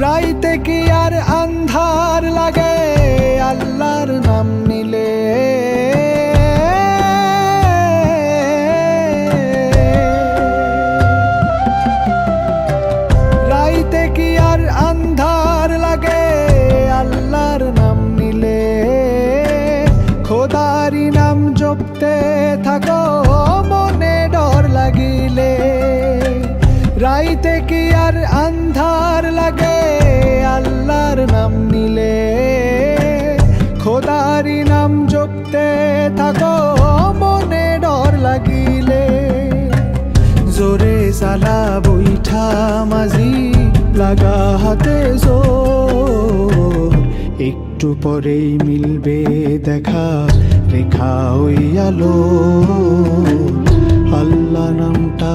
রাইতে কি আর আন্ধার লাগে আল্লাহর নাম নিলে। রাইতে কি আর আন্ধার লাগে আল্লাহর নাম নিলে। খোদারি নাম জপতে থাকো মনে ডর লাগিলে। রাইতে কি আর আন্ধার লাগে আল্লাহর নাম নিলে। খোদারি নাম জপতে থাকো মনে ডর লাগিলে। জোরে জ্বালা বৈঠা মাঝি লাগা হাতে জোর। একটু পরেই মিলবে দেখা রেখা ওই আলো। আল্লাহ নামটা